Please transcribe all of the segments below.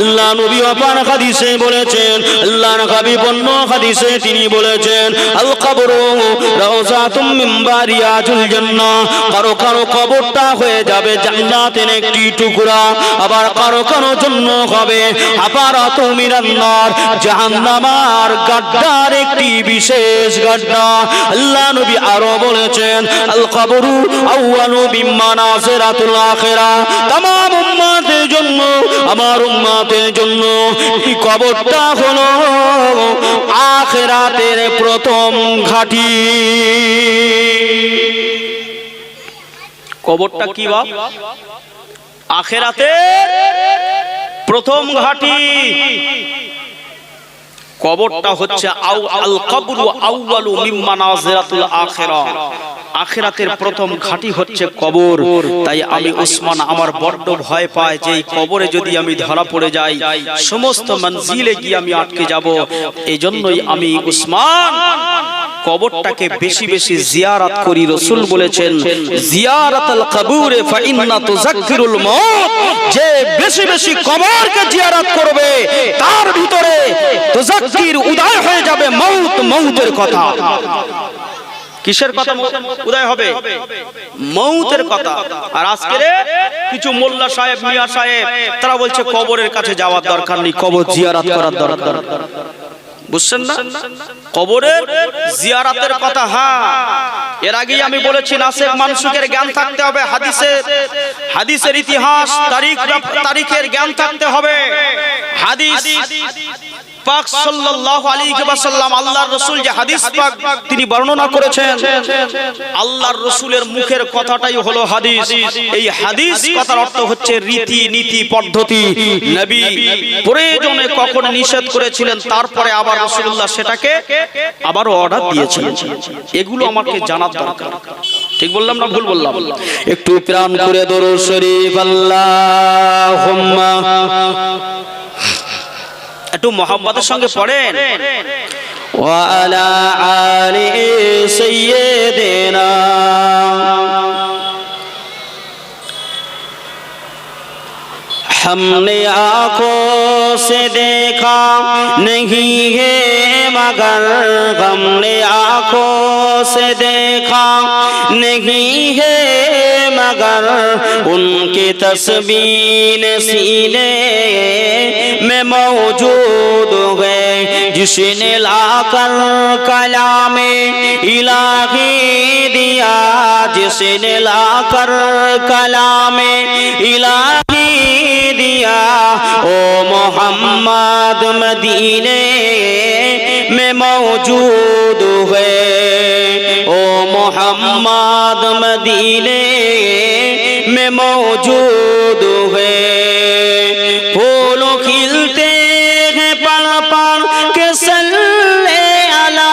আল্লাহ নবী অপার হাদিসে বলেছেন, আল্লাহর হাবিব অন্য হাদিসে তিনি বলেছেন, আল কবরু রাউযাতুম মিন বারিয়াতুল জান্নাহ, কারো কারো কবরটা হয়ে যাবে জান্নাতের একটি টুকরা, আবার কারো কারো জন্য হবে হাফারাতু মিনান নার, জাহান্নামের গাড্ডার একটি বিশেষ গাড্ডা। আল্লাহ নবী আরো বলেছেন, আল কবরু আউয়ালু বিমানাজিরাতুল আখিরাহ, तमाम উম্মতের জন্য, আমার উম্মতের জন্য এই কবরটা হলো আখিরাতের প্রথম ঘাঁটি। কবরটা কি বাপ? আখিরাতের প্রথম ঘাঁটি। কবরটা হচ্ছে আল কবরু আউয়ালু মিন মানাজিরাতুল আখিরাহ, আখিরাতের প্রথম ঘাঁটি হচ্ছে কবর। তাই আমি উসমান আমার বড্ড ভয় পাই যে এই কবরে যদি আমি ধরা পড়ে যাই, সমস্ত মঞ্জিলে গিয়ে আমি আটকে যাব। এজন্যই আমি উসমান কবরটাকে বেশি বেশি জিয়ারত করি। রাসূল বলেছেন, জিয়ারাতুল কবুরে ফাইন্না তুযাক্কিরুল মউত, যে বেশি বেশি কবরকে জিয়ারত করবে তার ভিতরে তুযাক্কির উদয় হয়ে যাবে মউত, মউতের কথা। কিসের কথা উদয় হবে? মউতের কথা। আর আজকে কিছু মোল্লা সাহেব, মিয়া সাহেব, তারা বলছে কবরের কাছে যাওয়ার দরকার নেই, কবর জিয়ারত করার দরকার। বুঝছেন না? কবরের জিয়ারতের কথা। হ্যাঁ, এর আগেই আমি বলেছি নাসেখ মানসুখের জ্ঞান থাকতে হবে, হাদিসের ইতিহাস, তারিখের জ্ঞান থাকতে হবে। হাদিস পাক সাল্লাল্লাহু আলাইহি ওয়াসাল্লাম, আল্লাহর রাসূল যে হাদিস পাক তিনি বর্ণনা করেছেন, আল্লাহর রাসূলের মুখের কথাটাই হলো হাদিস। এই হাদিস কথার অর্থ হচ্ছে রীতি নীতি পদ্ধতি। নবী প্রয়োজনে কখন নিষেধ করেছিলেন, তারপরে আবার রাসূলুল্লাহ সেটাকে আবারও অর্ডার দিয়েছিলেন। এগুলো আমাকে জানার দরকার। ঠিক বললাম না ভুল বললাম? একটু প্রাণ করে দরুদ শরীফ আল্লাহুম্মা, একটু মোহাম্মদের সঙ্গে পড়েন। ওয়া আলা আলি সাইয়্যিদিনা हमने आँखों से देखा नहीं है मगर, हमने आँखों से देखा नहीं है मगर, उनकी तस्वीर सीने में मौजूद है, जिसने लाकर कलामे इलाही दिया, जिसने लाकर कलामे इलाही दिया, ओ मोहम्मद मदीने में मौजूद है, ओ मोहम्मद मदीने में मौजूद है। फूलों खिलते हैं पल पल के सल्ले अला,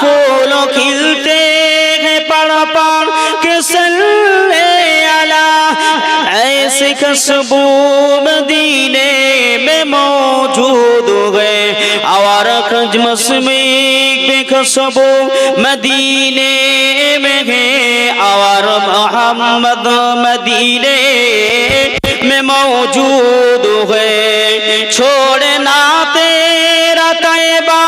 फूलों खिलते हैं पल पल के सल्ले अला, ऐसे खुशबू मदीने में मौजूद है, और खजमस्मिक में खुशबू मदीने में है, और मोहम्मद मदीने में मौजूद है। छोड़ना तेरा तैबा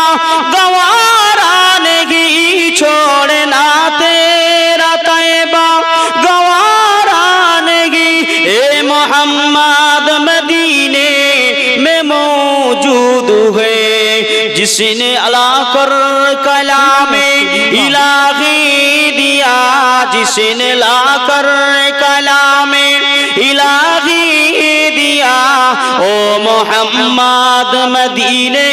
गवारा नहीं, छोड़ना तेरा तैबा गवारा नहीं, ए मोहम्मद मदीने में मौजूद है, जिसने अला कर कलामे इलाही दिया, जिसने ला कर कलामे इलाही दिया, ओ मोहम्मद मदीने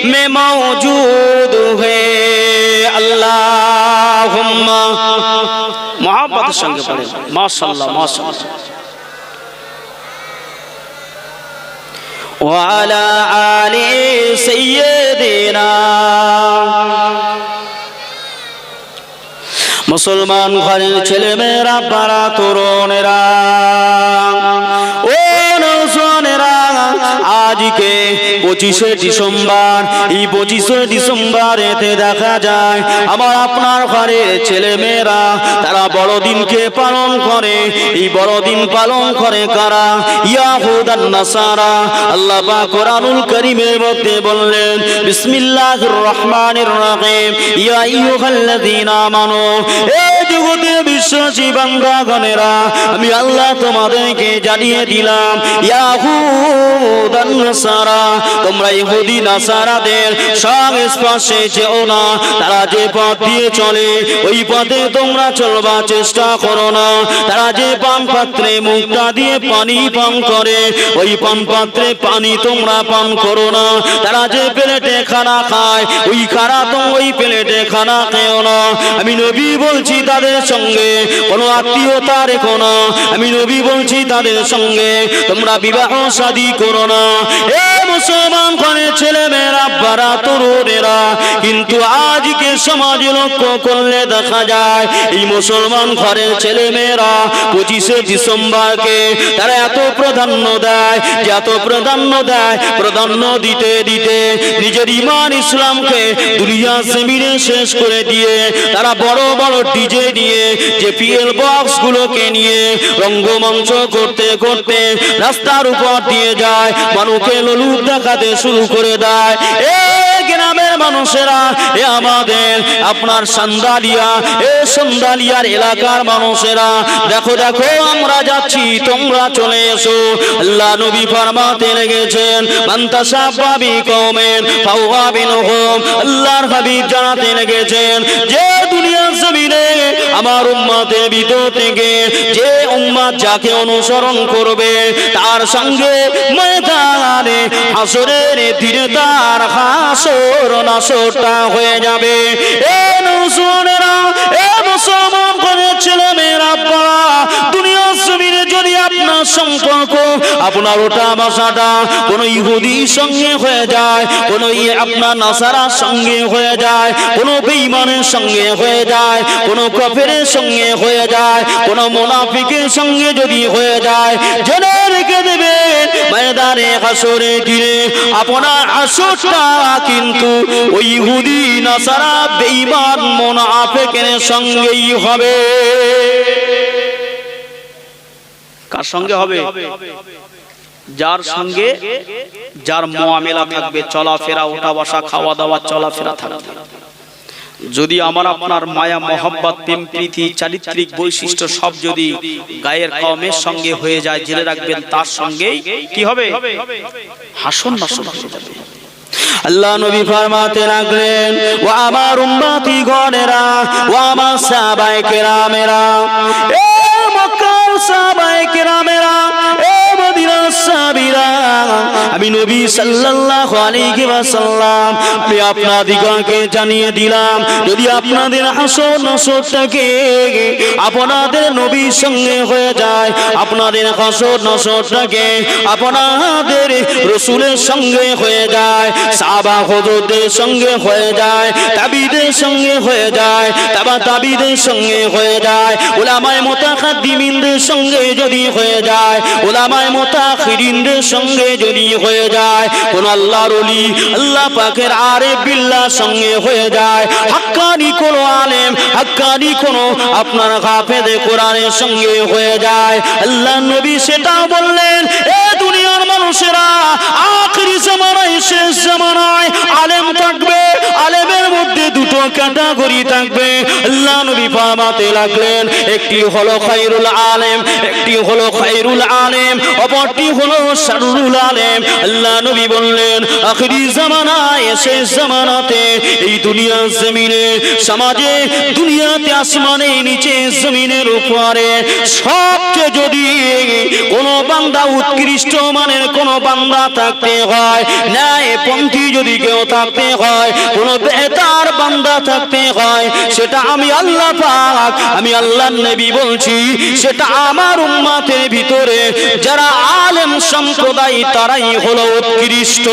में मौजूद है। अल्लाहुम्मा, मोहब्बत संगे पढ़े माशाअल्लाह माशाअल्लाह। ওয়ালা আলি সাইয়্যিদিনা। মুসলমান ঘরের ছেলেমেয়েরা, পাড়া তরুণেরা, ও নৌজওয়ানেরা, আজ আজকে 25শে ডিসেম্বর, এই 25শে ডিসেম্বরেতে দেখা যায় আমার আপনার ঘরে ছেলে মেয়েরা তারা বড়দিনকে পালন করে। এই বড়দিন পালন করে কারা? ইয়াহুদ আর নাসারা। আল্লাহ পাক কোরআনুল কারীমের মধ্যে বললেন বিসমিল্লাহির রহমানির রহিম ইয়া আইয়ুহাল্লাযীনা আমানু, এই জগতে বিশ্বাসী বান্দাগণেরা আমি আল্লাহ তোমাদেরকে জানিয়ে দিলাম ইয়াহুদ আর নাসারা, তোমরা ইহুদি নাসারাদের সংস্পর্শে যেও না। তারা যে পথ দিয়ে চলে ওই পথে তোমরা চলবার চেষ্টা করো না। তারা যে পান পাত্রে মুখটা দিয়ে পানি পান করে ওই পান পাত্রে পানি তোমরা পান করো না। তারা যে প্লেটে খানা খায় ওই প্লেটে খানা খেও না। আমি নবী বলছি তাদের সঙ্গে কোনো আত্মীয়তা রেখো না। আমি নবী বলছি তাদের সঙ্গে তোমরা বিবাহ শাদী করো না। এ মুসলমান ঘরের ছেলে মেয়েরা বারা তরুণেরা, কিন্তু আজকে সমাজে লক্ষ্য করলে দেখা যায় এই মুসলমান ঘরের ছেলে মেয়েরা 25শে ডিসেম্বরকে তারা এত প্রাধান্য দেয়, যে এত প্রাধান্য দেয়, প্রাধান্য দিতে দিতে নিজের ঈমান ইসলামকে দুনিয়া জমিনে শেষ করে দিয়ে তারা বড় বড় ডিজে নিয়ে যে পিএল বক্স গুলোকে নিয়ে রঙ্গমঞ্চ করতে করতে রাস্তার উপর দিয়ে যায়, মানুষকে লোলুপ দেখাতে শুরু করে দেয়। গ্রামের মানুষেরা, এ আমাদের আপনার সন্দালিয়ার এলাকার মানুষেরা, দেখো দেখো আমরা যাচ্ছি তোমরা চলে এসো। আল্লাহ নবী ফরমাতে লেগেছেন মান তাশাব্বাহা বিকওমিন ফাহুয়া মিনহুম। আল্লাহর হাবিব জানাতে লেগেছেন যে দুনিয়ার জমিনে আমার উম্মতের ভিতর থেকে যে উম্মত যাকে অনুসরণ করবে তার সঙ্গে ময়দানে হাসরের দিনে তার হাসর নাসরটা হয়ে যাবে। এ মুসলমানেরা, এ মুসলমান ঘরের ছেলে মেয়েরা, দুনিয়ার জমিনে যদি আপনার সম্পর্ক আপনার ওটা বাসাটা কোনো ইহুদির সঙ্গে হয়ে যায়, কোনো আপনার নাসারার সঙ্গে হয়ে যায়, কোনো বেঈমানের সঙ্গে হয়ে যায়, কোনো কাফেরের সঙ্গে হয়ে যায়, কোনো মুনাফিকের সঙ্গে যদি হয়ে যায়, জেনে রেখে দেবেন ময়দানে হাসরে দিনে আপনার হাসরটা কিন্তু ওই ইহুদি নাসারা বেঈমান মুনাফিকের সঙ্গেই হবে। কার সঙ্গে হবে? যার সঙ্গে যার মুআমেলা থাকবে, চলাফেরা, ওঠা বসা, খাওয়া দাওয়া, চলাফেরা থাকবে। যদি আমার আপনার মায়া মোহাব্বত প্রেম প্রীতি চারিত্রিক বৈশিষ্ট্য সব যদি গায়ের কওমের সঙ্গে হয়ে যায়, জেনে রাখবেন তার সঙ্গেই কি হবে? হাসর নাসর হয়ে যাবে। আল্লাহ নবী ফরমাতে লাগলেন ও আমার উম্মতি গণেরা, ও আমার সাহাবায়ে কেরামেরা, এ মক্কার সাহাবায়ে কেরামেরা, এ মদিনার সাহাবীরা, আমি নবী সাল্লাল্লাহু আলাইহি ওয়াসাল্লাম আমি আপনাদিগকে জানিয়ে দিলাম যদি আপনাদের হাসর নাসরটাকে আপনাদের নবীর সঙ্গে হয়ে যায়, আপনাদের হাসর নাসরটাকে আপনাদের রাসূলের সঙ্গে হয়ে যায়, সাহাবা হুজুরদের সঙ্গে হয়ে যায়, তাবিদের সঙ্গে হয়ে যায়, তাবিদের সঙ্গে হয়ে যায়, উলামায়ে মুতাকাদ্দিমিনদের সঙ্গে যদি হয়ে যায়, উলামায়ে মুতাখিরিনদের সঙ্গে যদি হয়ে যায়, কোন আল্লাহর ওলি আল্লাহ পাকের আরিফ বিল্লাহ সঙ্গে হয়ে যায়, হাক্কানি কোন আলেম, হাক্কানি কোন আপনার হাফেজে কোরআনের সঙ্গে হয়ে যায়, আল্লাহ নবী সেটা বললেন এ দুনিয়ার মানুষেরা আখিরি জামানায়, শেষ জামানায় আলেম থাকবে, আলেমের মধ্যে দুটো ক্যাটাগরি থাকবে। আল্লাহ নবী ফরমাতে লাগলেন একটি হলো খায়রুল আলেম, একটি হলো খায়রুল আলেম, অপরটি হলো শাররুল আলেম। আল্লাহ নবী বললেন আখিরি জামানায়, শেষ জামানাতে এই দুনিয়ার জমিনে, সমাজে, দুনিয়াতে, আসমানে, নিচে, জমিনের উপরে সবচেয়ে যদি কোন বান্দা উৎকৃষ্ট মানের কোন বান্দা থাকতে হয়, ন্যায় পন্থী যদি কেউ থাকতে হয়, কোন বেহতার বান্দা থাকতে হয়, সেটা আমি আল্লাহ পাক, আমি আল্লাহর নবী বলছি, সেটা আমার উম্মতের ভিতরে যারা আলেম সম্প্রদায় তারাই হলো উৎকৃষ্ট।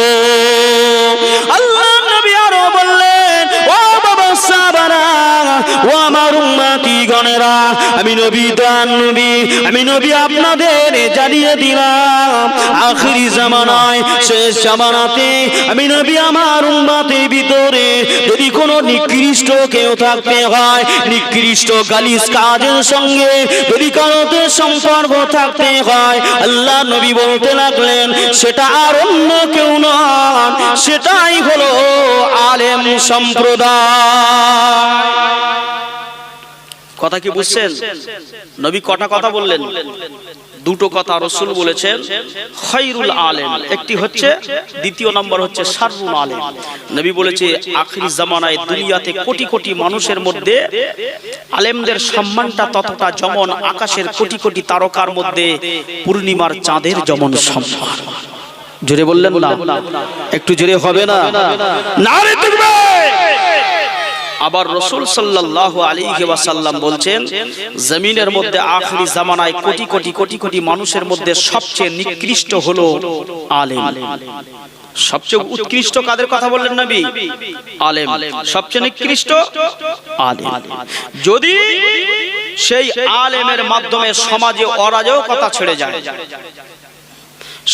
আল্লাহর নবী আরো বললেন ও বাবা সাহাবারা, ও আমার উম্মতি গণেরা, আমি নবী দান নবী, আমি নবী আপনাদের জানিয়ে দিলাম আখিরি জামানায় শেষ জামানাতে আমি নবী আমার উম্মতের ভিতরে যদি কোনো নিকৃষ্ট কেউ থাকতে হয়, নিকৃষ্ট গালিস কাজের সঙ্গে যদি কারোতে সম্পর্ক থাকতে হয়, আল্লাহ নবী বলতে লাগলেন সেটা আর অন্য কেউ নয়, সেটাই হলো আলেম সম্প্রদায়। কথা কি বুঝছেন? নবী কটা কথা বললেন? দুটো কথা রাসূল বলেছেন, খায়রুল আলেম একটি হচ্ছে, দ্বিতীয় নম্বর হচ্ছে শাররুল আলেম। নবী বলেছে আখিরি জামানায় দুনিয়াতে কোটি কোটি মানুষের মধ্যে আলেমদের সম্মানটা ততটা যেমন আকাশের কোটি কোটি তারকার মধ্যে পূর্ণিমার চাঁদের যেমন সম্মান। জোরে বললেন না? একটু জোরে হবে না? নারে তাকবীর! আবার রাসূল সাল্লাল্লাহু আলাইহি ওয়াসাল্লাম বলছেন জমিনের মধ্যে আখিরি জামানায় কোটি কোটি কোটি কোটি মানুষের মধ্যে সবচেয়ে নিকৃষ্ট হলো আলেম। সবচেয়ে উৎকৃষ্ট কাদের কথা বললেন নবী? আলেম। সবচেয়ে নিকৃষ্ট আলেম। যদি সেই আলেমের মাধ্যমে সমাজে অরাজকতা ছেড়ে যায়,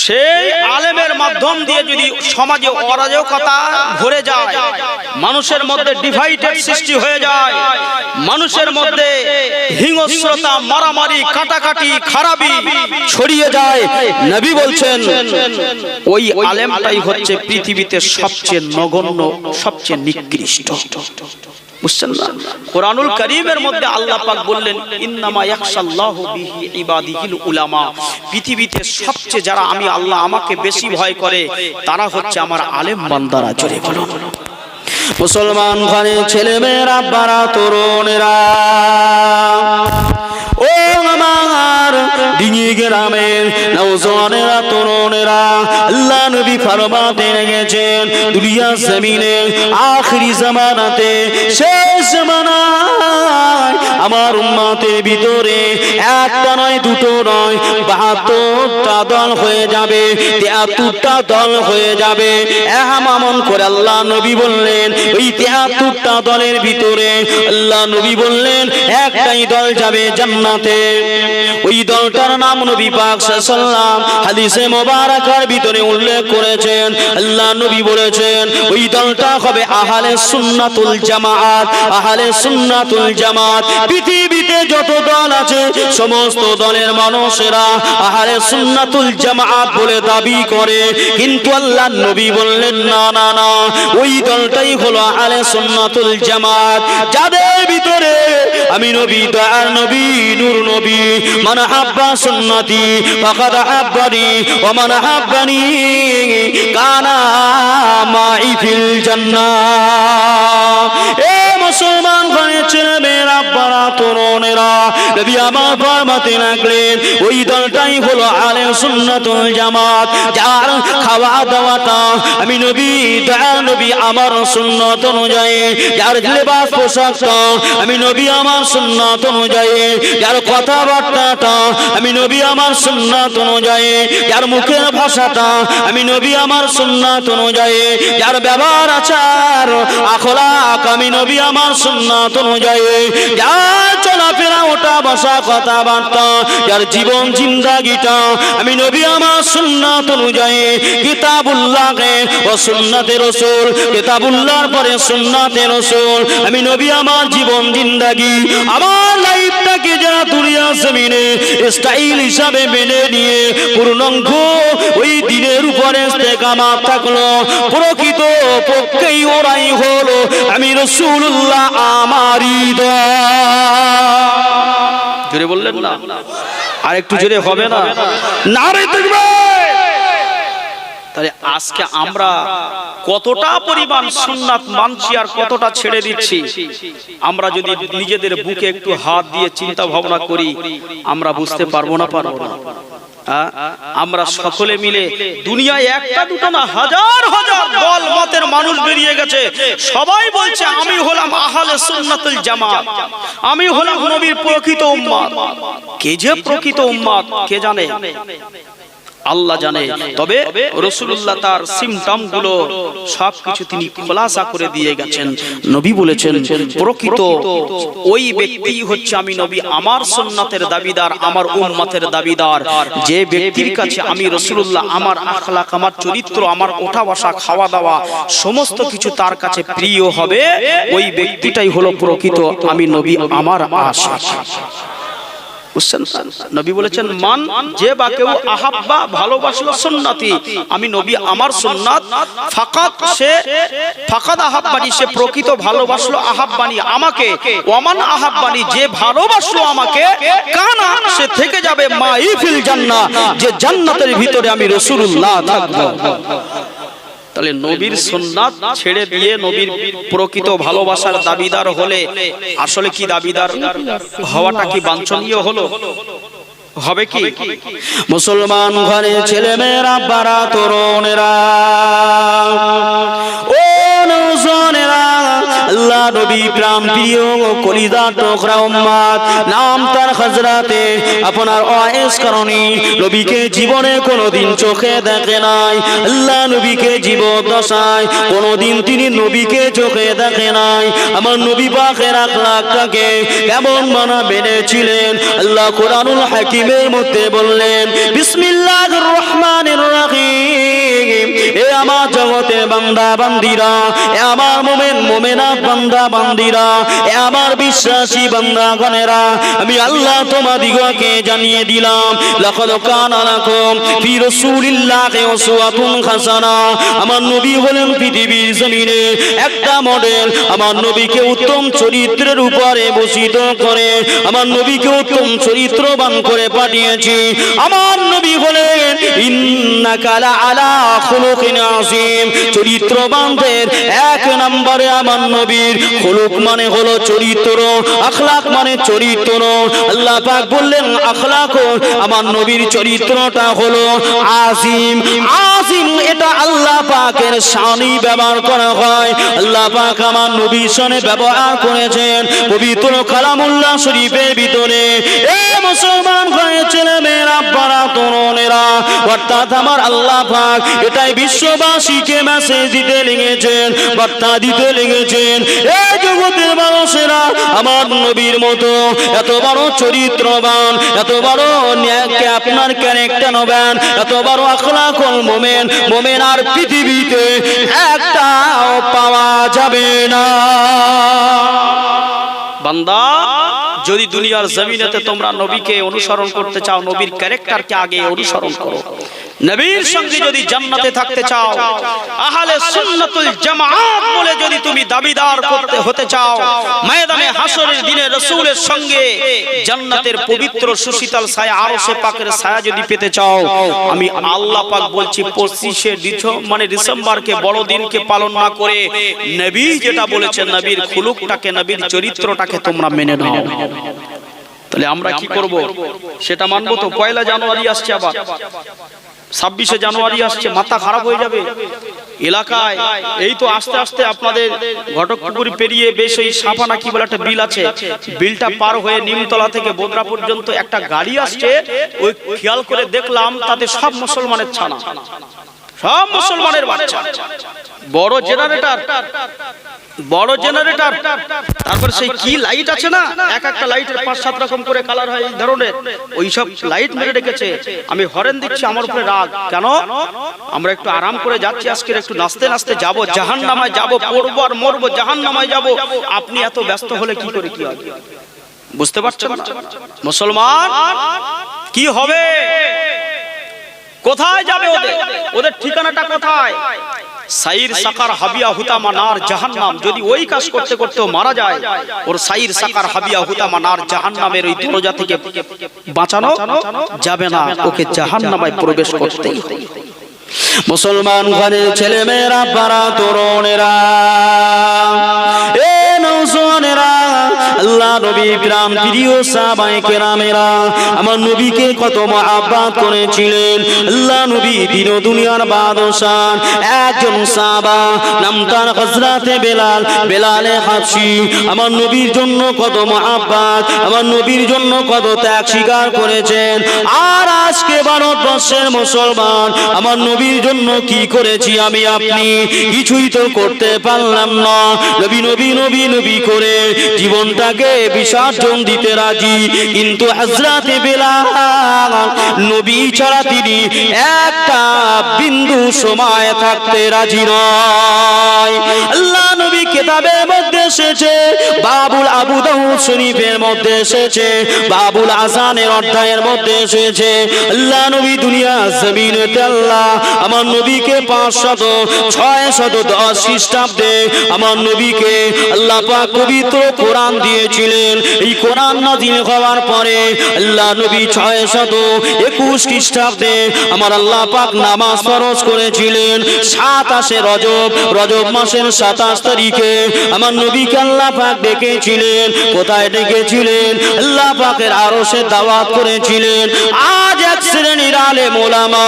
সেই আলেমের মাধ্যম দিয়ে যদি সমাজে অরাজকতা ভরে যায়, মানুষের মধ্যে ডিভাইডেড সৃষ্টি হয়ে যায়, মানুষের মধ্যে হিংস্রতা, মারামারি, কাটাকাটি, খারাপি ছড়িয়ে যায়, নবী বলছেন ওই আলেমটাই হচ্ছে পৃথিবীতে সবচেয়ে নগণ্য, সবচেয়ে নিকৃষ্ট। বুঝছেন না? কোরআনুল কারীমের মধ্যে আল্লাহ পাক বললেন ইন্নামা ইয়াখশাল্লাহু বিহি ইবাদিহিল উলামা, পৃথিবীতে সবচেয়ে যারা আমি আল্লাহ আমাকে বেশি ভয় করে তারা হচ্ছে আমার আলেম বান্দারা। জোরে বলুন। মুসলমান ঘরে ছেলে মেয়েরা, বাড়া তরুণেরা, ও আমার ডিঙি গ্রামের নওজওয়ানেরা, তরুণেরা, আল্লাহ নবী ফরমাতে গেছেন দুনিয়া জমিনে আখিরি জামানাতে, শেষ জামানায় আমার উম্মতের ভিতরে একটা নয়, দুটো নয়, 72টা দল হয়ে যাবে, 73টা দল হয়ে যাবে। এমন করে আল্লাহ নবী বললেন ওই 73টা দলের ভিতরে আল্লাহ নবী বললেন একটাই দল যাবে জান্নাতে। ওই দলটার নাম নবী পাক সাল্লাল্লাহু আলাইহি ওয়াসাল্লাম হাদিসে মোবারকার ভিতরে উল্লেখ করেছেন। আল্লাহ নবী বলেছেন ওই দলটা হবে আহলে সুন্নাতুল জামাত। আহলে সুন্নাতুল জামাত, পৃথিবীতে যত দল আছে সমস্ত দলের মানুষেরা আহলে সুন্নাতুল জামাত বলে দাবি করে, কিন্তু আল্লাহ নবী বললেন না না না, ওই দলটাই হলো আহলে সুন্নাতুল জামাত যাদের ভিতরে আমি নবী, দয়ার নবী, নূর নবী, মান হাব্বা সুন্নতি ফাকাদ হাব্বানি ওয়া মান হাব্বানি কানা মাই ফিল জান্নাহ। এ মুসলমান ঘরে ছেলে মেয়েরা, বাড়া তরুণেরা, নবী আমার ফরমাতে লাগলেন ওই দলটাই হলো আহলে সুন্নাতুল জামাত যার খাওয়া দাওয়াটা আমি নবী, দয়ার নবী আমার সুন্নাত অনুযায়ী, যার লেবাস পোশাকটা আমি নবী আমার সুন্নাত অনুযায়ী, যার কথাবার্তাটা আমি নবী আমার সুন্নাত অনুযায়ী, যার মুখের ভাষাটা আমি নবী আমার সুন্নাত অনুযায়ী, যার ব্যবহার আচার আখলাক আমি নবী আমার সুন্নাত অনুযায়ী, যার চলাফেরা ওঠা বসা কথাবার্তা, যার জীবন জিন্দাগিটা আমি নবী আমার সুন্নাত অনুযায়ী, কিতাবুল্লাহকে ও সুন্নাতে রাসূল, কিতাবুল্লাহর পরে সুন্নাতে রাসূল, আমি নবী আমার জীবন জিন্দাগি, আমার লাইফটাকে যারা দুনিয়া জমিনে স্টাইল হিসাবে মেনে নিয়ে পূর্ণাঙ্গ ওই দিনের উপরে ইস্তেকামাত থাকলো, প্রকৃত পক্ষেই ওরাই হলো আমি রাসূলুল্লাহ আমারই দল। জোরে বললেন না? আর একটু জোরে হবে না? নারে তাকবীর! তাহলে আজকে আমরা কতটা পরিমাণ সুন্নাত মানছি আর কতটা ছেড়ে দিচ্ছি, আমরা যদি নিজেদের বুকে একটু হাত দিয়ে চিন্তা ভাবনা করি আমরা বুঝতে পারবো না? পারবো না? আমরা সকলে মিলে দুনিয়ায় একটা দুটো না, হাজার হাজার দল মতের মানুষ বেরিয়ে গেছে, সবাই বলছে আমি হলাম আহলে সুন্নাতুল জামাত, আমি হলাম নবীর প্রকৃত উম্মত। কে যে প্রকৃত উম্মত কে জানে? আল্লাহ জানে। তবে রাসূলুল্লাহ তার সিমটম গুলো সবকিছু তিনি খোলাসা করে দিয়ে গেছেন। নবী বলেছেন প্রকৃত ওই ব্যক্তি হচ্ছে আমি নবী আমার সুন্নাতের দাবিদার, আমার উম্মতের দাবিদার। যে ব্যক্তির কাছে আমি রাসূলুল্লাহ আমার আখলাক, আমার চরিত্র, আমার ওঠা বসা, খাওয়া দাওয়া সমস্ত কিছু তার কাছে প্রিয় হবে, ওই ব্যক্তিটাই হলো প্রকৃত আমি নবী আমার আশিক। নবী বলেছেন মান যে বা কেউ আহাব্বা ভালোবাসলো সুন্নতি, আমি নবী আমার সুন্নাত, ফাকাদ আহাব্বানি সে প্রকৃত ভালোবাসলো আহাব্বানি আমাকে, ওমান আহাব্বানি যে ভালোবাসলো আমাকে, কানা সে থেকে যাবে মাই ফিল জান্নাহ যে জান্নাতের ভিতরে আমি রাসূলুল্লাহ থাকবো। তাহলে নবীর সুন্নাত ছেড়ে দিয়ে নবীর প্রকৃত ভালোবাসার দাবিদার হলে আসলে কি দাবিদার হওয়াটা কি বাঞ্ছনীয় হলো? হবে কি? মুসলমান ঘরে ছেলে মেয়েরা, বাড়া তরুণেরা, ও নওজোয়ানেরা, আল্লাহ নবী প্রাণ প্রিয় কলিজা টুকরা উম্মত, নাম তার হযরতে আপনার ওয়াইস করণী। নবীকে জীবনে কোনোদিন চোখে দেখে নাই, আল্লাহ নবীকে জীবদ্দশায় কোনোদিন তিনি নবীকে চোখে দেখে নাই। আমার নবী পাকের আখলাকটাকে কেমন মানা বেড়েছিলেন আল্লাহ কোরআনুল হাকিমের মধ্যে বললেন, বিসমিল্লাহির রহমানির রহিম। এ আমার জগতের বান্দা বান্দিরা, এ আমার মুমিন মুমিনাত বান্দা বান্দিরা, এ আমার বিশ্বাসী বান্দাগণেরা, আমি আল্লাহ তোমাদিগকে জানিয়ে দিলাম, লাকাদ কানা লাকুম ফি রাসূলিল্লাহি উসওয়াতুন হাসানা। আমার নবী হলেন পৃথিবীর জমিনে একটা মডেল। আমার নবীকে উত্তম চরিত্রের উপরে বসিত করে আমার নবীকে উত্তম চরিত্রবান করে পাঠিয়েছি। আমার নবী হলেন ইন্নাকা লাআলা খুলুকিন আযীম, চরিত্রবানদের এক নম্বরে আমার নবীর খুলুক মানে হলো চরিত্র, আখলাক মানে চরিত্র। আল্লাহ পাক বললেন আখলাক, আমার নবীর চরিত্রটা হলো আযীম। আযীম এটা আল্লাহ পাকের শানি ব্যবহার করা হয়। আল্লাহ পাক আমার নবীর শানে ব্যবহার করেছেন পবিত্র কালামুল্লাহ শরীফের ভিতরে। এ মুসলমান ভাই ছেলে মেয়েরা, বাড়া তরুণেরা, অর্থাৎ আমার আল্লাহ পাক এটাই বিশ্ববাসীকে মেসেজ দিতে লেগেছেন, বার্তা দিতে লেগেছেন। এই জগতের মানুষেরা আমার নবীর মতো এত বড় চরিত্রবান, এত বড় ন্যায়কে আপনার ক্যারেক্টার নবেন, এত বড় আখলাকুল মুমিন মুমিন আর পৃথিবীতে একটাও পাওয়া যাবে না। বান্দা যদি দুনিয়ার জমিনেতে তোমরা নবীকে অনুসরণ করতে চাও, নবীর ক্যারেক্টারকে আগে অনুসরণ করো। নবীর সঙ্গে যদি জান্নাতে থাকতে চাও, আহলে সুন্নাতুল জামাত বলে যদি তুমি দাবিদার হতে চাও, ময়দানে হাসরের দিনে রাসূলের সঙ্গে জান্নাতের পবিত্র সুশীতল ছায়া আরশে পাকের ছায়া যদি পেতে চাও, আমি আল্লাহ পাক বলছি 25শে ডিসেম্বরকে বড় দিনকে পালন না করে নবী যেটা বলেছেন, নবীর খুলুকটাকে, নবীর চরিত্রটাকে তোমরা মেনে নাও। তাহলে আমরা কি করব সেটা মানবো তো? 1 জানুয়ারি আসছে, আবার 26শে জানুয়ারি আসছে, মাথা খারাপ হয়ে যাবে এলাকায়। এই তো আস্তে আস্তে আপনাদের ঘটকপুকুরি পেরিয়ে বেশ ওই সাফানা কি বলে একটা বিল আছে, বিলটা পার হয়ে নিমতলা থেকে বোদরা পর্যন্ত একটা গাড়ি আসছে। ওই খেয়াল করে দেখলাম তাতে সব মুসলমানের ছানা, সব মুসলমানের বাচ্চা, বড় জেনারেটর, তারপর সেই কি লাইট আছে না, এক একটা লাইটের 5-7 রকম করে কালার হয় এই ধরনের, ওই সব লাইট মেরে রেখেছে। আমি হরেন দিচ্ছি, আমার উপরে রাগ কেন? আমরা একটু আরাম করে যাচ্ছি, আজকে একটু নাচতে নাচতে যাবো, জাহান্নামায় যাবো, পড়বো আর মরবো, জাহান্নামায় যাবো। আপনি এত ব্যস্ত হলে কি করে কি হবে? বুঝতে পারছেন না মুসলমান কি হবে? কোথায় যাবে ওদের ঠিকানাটা কোথায়? সাইর সাকার হাবিয়া হুতামা নার জাহান্নাম। যদি ওই কাজ করতে করতেও মারা যায়, ওর সাইর সাকার হাবিয়া হুতামা নার জাহান্নামের ওই দরজা থেকে বাঁচানো যাবে না, ওকে জাহান্নামে প্রবেশ করতেই হবে। মুসলমান ঘরের ছেলে মেয়েরা, বাড়া তরুণেরা, এ নওজোয়ানেরা, আল্লাহ নবী প্রাণ প্রিয় সাহাবায়ে কেরামেরা আমার নবীকে কত মহব্বত করেছিলেন। আল্লাহ নবী দিন ও দুনিয়ার বাদশাহ একজন সাহাবা, নাম তার হযরতে বেলাল, বেলালে হাবশী। আমার নবীর জন্য কত মহব্বত, আমার নবীর জন্য কত ত্যাগ স্বীকার করেছেন। আর আজকে ভারতবর্ষের মুসলমান আমার নবীর জন্য কি করেছি আমি আপনি? কিছুই তো করতে পারলাম না। নবী নবী নবী নবী করে জীবনটাকে বিসর্জন দিতে রাজি, কিন্তু হযরতে বেলাল নবী ছাড়া তিনি একটা বিন্দু সময় থাকতে রাজি নয়। আল্লাহ নবী কিতাবের মধ্যে এসেছে, বাবুল আবু দাউদ শরীফের মধ্যে এসেছে, বাবুল আযানের অধ্যায়ের মধ্যে এসেছে। আল্লাহ নবী দুনিয়া জমিনেতে আল্লাহ আমার নবীকে 510 খ্রিস্টাব্দে আমার নবীকে আল্লাহ পাক পবিত্র কোরআন দিয়েছিলেন। এই কোরআন নাযিল হওয়ার পরে আল্লাহ নবী 621 খ্রিস্টাব্দে আমার আল্লাহ পাক নামাজ ফরজ করেছিলেন। 27 রজব, রজব মাসের 27 তারিখে আমার নবীকে আল্লাহ পাক ডেকেছিলেন। কোথায় ডেকেছিলেন? আল্লাহ পাকের আরশে দাওয়াত করেছিলেন। আজ এক শ্রেণীর আলেম ওলামা,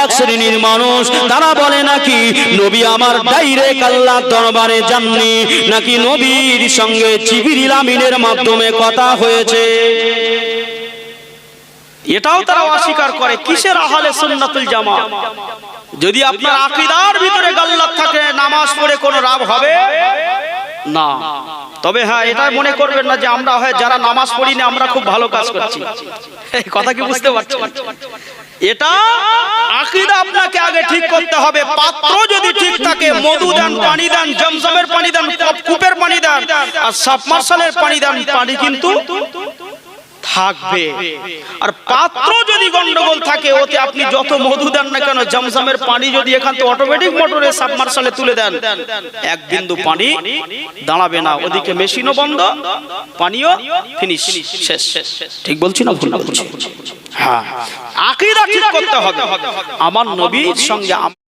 এক শ্রেণীর মানুষ তারা বলে নাকি নবী আমার ডাইরেক্ট আল্লাহর দরবারে যাননি, নাকি নবীর সঙ্গে জিবরিল আমিনের মাধ্যমে কথা হয়েছে। এটাও তারা অস্বীকার করে। কিসের আহলে সুন্নাতুল জামাত? যদি আপনার আকীদার ভিতরে গাল্লাত থাকে নামাজ পড়ে কোনো লাভ হবে না। তবে হ্যাঁ, এটা মনে করবেন না যে আমরা হয় যারা নামাজ পড়ি না আমরা খুব ভালো কাজ করছি। এই কথা কি বুঝতে পারছেন? এটা আকীদা আপনাকে আগে ঠিক করতে হবে। পাত্র যদি ঠিক থাকে, মধু দেন, পানি দেন, জমজমের পানি দেন, কূপের পানি দেন, আর সাবমার্শালের পানি দেন, পানি কিন্তু থাকবে। আর পাত্র যদি গন্ডগোল থাকে, ওতে আপনি যত মধু দেন না কেন, জমজমের পানি যদি এখান থেকে অটোমেটিক মোটরে সাবমার্শালে তুলে দেন, এক বিন্দু পানি দাঁড়াবে না। ওদিকে মেশিনও বন্ধ, পানিও ফিনিশ, শেষ। ঠিক বলছি না ভুল বলছি? হ্যাঁ, আকীদা ঠিক করতে হবে। আমার নবীর সঙ্গে